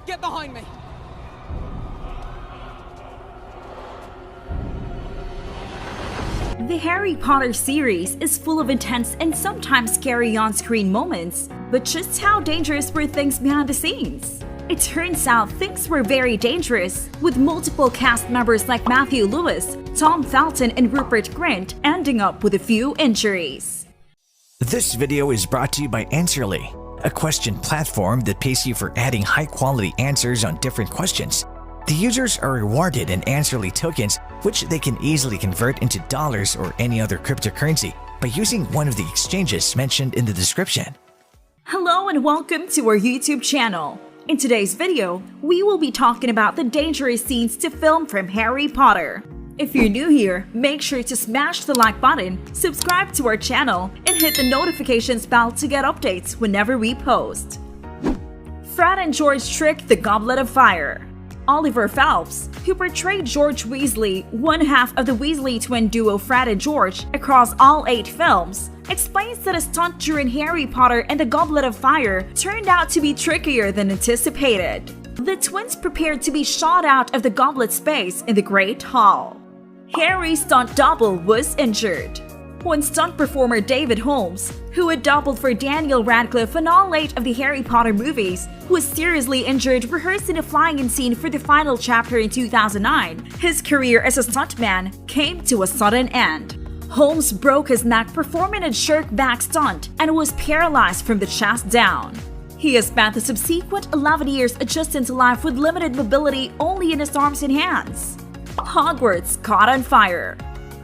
Get behind me! The Harry Potter series is full of intense and sometimes scary on-screen moments, but just how dangerous were things behind the scenes? It turns out things were very dangerous, with multiple cast members like Matthew Lewis, Tom Felton, and Rupert Grint ending up with a few injuries. This video is brought to you by Answerly, a question platform that pays you for adding high-quality answers on different questions. The users are rewarded in Answerly tokens, which they can easily convert into dollars or any other cryptocurrency by using one of the exchanges mentioned in the description. Hello and welcome to our YouTube channel. In today's video, we will be talking about the dangerous scenes to film from Harry Potter. If you're new here, make sure to smash the like button, subscribe to our channel, and hit the notifications bell to get updates whenever we post. Fred and George trick the Goblet of Fire. Oliver Phelps, who portrayed George Weasley, one half of the Weasley twin duo Fred and George across all 8 films, explains that a stunt during Harry Potter and the Goblet of Fire turned out to be trickier than anticipated. The twins prepared to be shot out of the goblet space in the Great Hall. Harry's stunt double was injured. When stunt performer David Holmes, who had doubled for Daniel Radcliffe in all 8 of the Harry Potter movies, was seriously injured rehearsing a flying scene for the final chapter in 2009, his career as a stuntman came to a sudden end. Holmes broke his neck performing a jerk-back stunt and was paralyzed from the chest down. He has spent the subsequent 11 years adjusting to life with limited mobility only in his arms and hands. Hogwarts caught on fire.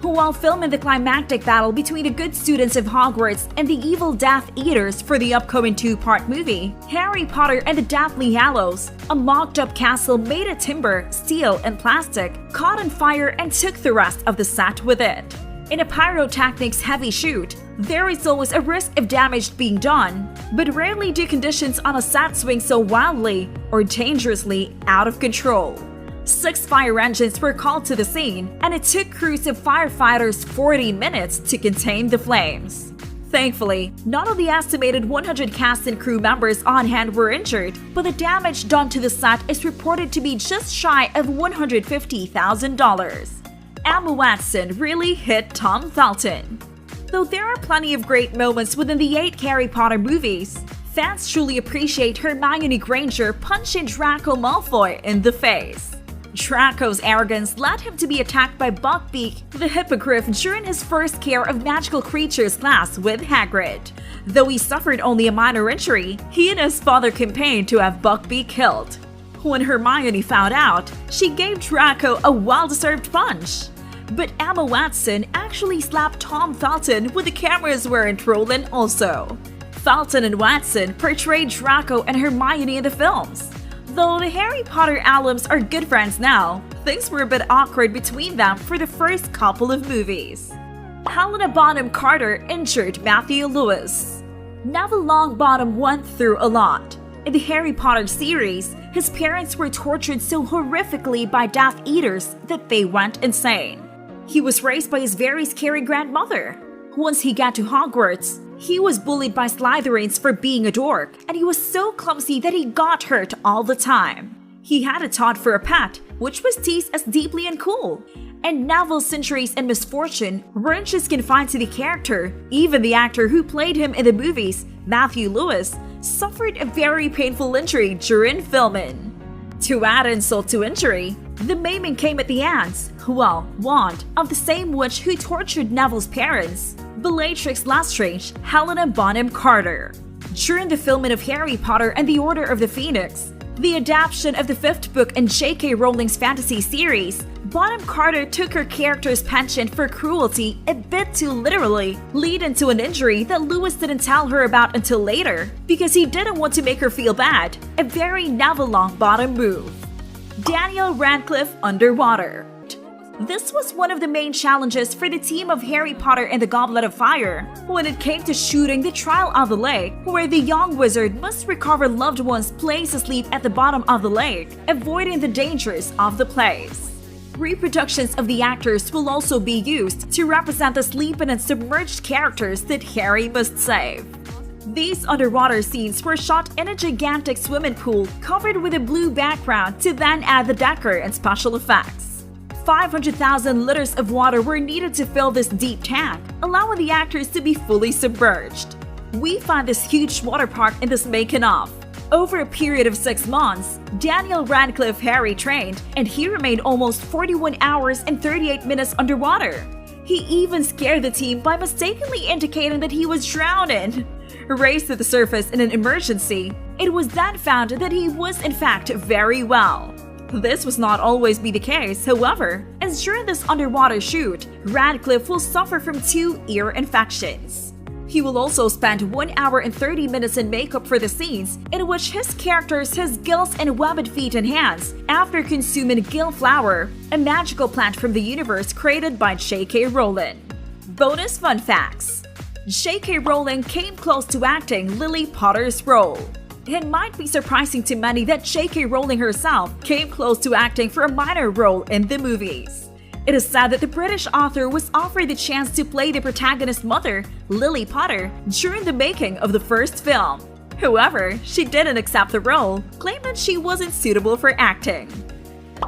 While filming the climactic battle between the good students of Hogwarts and the evil Death Eaters for the upcoming 2-part movie, Harry Potter and the Deathly Hallows, a mocked-up castle made of timber, steel, and plastic, caught on fire and took the rest of the set with it. In a pyrotechnics-heavy shoot, there is always a risk of damage being done, but rarely do conditions on a set swing so wildly or dangerously out of control. 6 fire engines were called to the scene, and it took crews of firefighters 40 minutes to contain the flames. Thankfully, none of the estimated 100 cast and crew members on hand were injured, but the damage done to the set is reported to be just shy of $150,000. Emma Watson really hit Tom Felton. Though there are plenty of great moments within the 8 Harry Potter movies, fans truly appreciate Hermione Granger punching Draco Malfoy in the face. Draco's arrogance led him to be attacked by Buckbeak, the hippogriff, during his first Care of Magical Creatures class with Hagrid. Though he suffered only a minor injury, he and his father campaigned to have Buckbeak killed. When Hermione found out, she gave Draco a well-deserved punch. But Emma Watson actually slapped Tom Felton when the cameras weren't rolling also. Felton and Watson portrayed Draco and Hermione in the films. Though the Harry Potter alums are good friends now, things were a bit awkward between them for the first couple of movies. Helena Bonham Carter injured Matthew Lewis. Neville Longbottom went through a lot. In the Harry Potter series, his parents were tortured so horrifically by Death Eaters that they went insane. He was raised by his very scary grandmother. Once he got to Hogwarts, he was bullied by Slytherins for being a dork, and he was so clumsy that he got hurt all the time. He had a Todd for a pet, which was teased as deeply uncool. And Neville's injuries and misfortune weren't just confined to the character. Even the actor who played him in the movies, Matthew Lewis, suffered a very painful injury during filming. To add insult to injury, the maiming came at the hands, wand, of the same witch who tortured Neville's parents, Bellatrix Lestrange, Helena Bonham Carter. During the filming of Harry Potter and the Order of the Phoenix, the adaptation of the 5th book in J.K. Rowling's fantasy series, Bonham Carter took her character's penchant for cruelty a bit too literally, leading to an injury that Lewis didn't tell her about until later, because he didn't want to make her feel bad, a very Neville Longbottom move. Daniel Radcliffe underwater. This was one of the main challenges for the team of Harry Potter and the Goblet of Fire when it came to shooting the Trial of the Lake, where the young wizard must recover loved ones placed asleep at the bottom of the lake, avoiding the dangers of the place. Reproductions of the actors will also be used to represent the sleeping and submerged characters that Harry must save. These underwater scenes were shot in a gigantic swimming pool covered with a blue background to then add the decor and special effects. 500,000 liters of water were needed to fill this deep tank, allowing the actors to be fully submerged. We find this huge water park in this making-of. Over a period of 6 months, Daniel Radcliffe Harry trained, and he remained almost 41 hours and 38 minutes underwater. He even scared the team by mistakenly indicating that he was drowning. Raised to the surface in an emergency, it was then found that he was in fact very well. This was not always be the case, however, as during this underwater shoot, Radcliffe will suffer from 2 ear infections. He will also spend 1 hour and 30 minutes in makeup for the scenes in which his characters has gills and webbed feet and hands after consuming gill flower, a magical plant from the universe created by J.K. Rowling. Bonus fun facts: J.K. Rowling came close to acting Lily Potter's role. It might be surprising to many that J.K. Rowling herself came close to acting for a minor role in the movies. It is said that the British author was offered the chance to play the protagonist's mother, Lily Potter, during the making of the first film. However, she didn't accept the role, claiming she wasn't suitable for acting.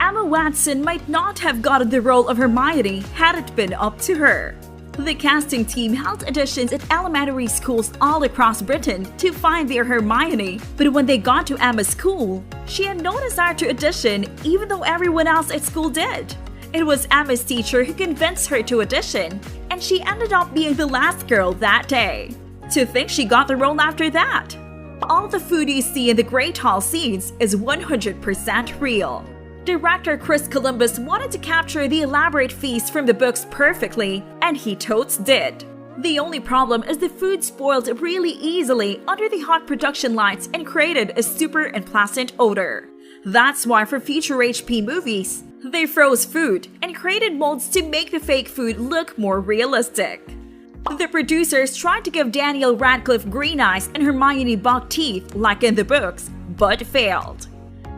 Emma Watson might not have gotten the role of Hermione had it been up to her. The casting team held auditions at elementary schools all across Britain to find their Hermione, but when they got to Emma's school, she had no desire to audition even though everyone else at school did. It was Emma's teacher who convinced her to audition, and she ended up being the last girl that day. To think she got the role after that! All the food you see in the Great Hall scenes is 100% real. Director Chris Columbus wanted to capture the elaborate feast from the books perfectly, and he totes did. The only problem is the food spoiled really easily under the hot production lights and created a super unpleasant odor. That's why for future HP movies, they froze food and created molds to make the fake food look more realistic. The producers tried to give Daniel Radcliffe green eyes and Hermione buck teeth like in the books, but failed.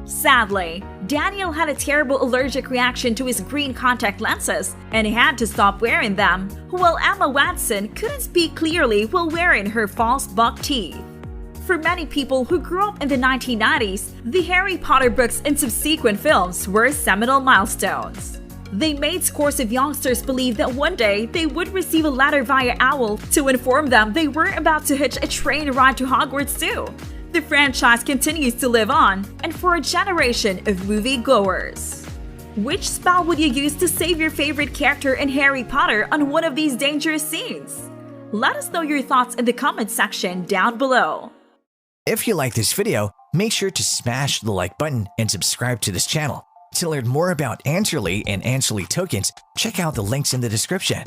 Sadly, Daniel had a terrible allergic reaction to his green contact lenses and had to stop wearing them, while Emma Watson couldn't speak clearly while wearing her false buck teeth. For many people who grew up in the 1990s, the Harry Potter books and subsequent films were seminal milestones. They made scores of youngsters believe that one day they would receive a letter via owl to inform them they were about to hitch a train ride to Hogwarts too. The franchise continues to live on, and for a generation of moviegoers. Which spell would you use to save your favorite character in Harry Potter on one of these dangerous scenes? Let us know your thoughts in the comment section down below. If you like this video, make sure to smash the like button and subscribe to this channel. To learn more about Answerly and Answerly tokens, check out the links in the description.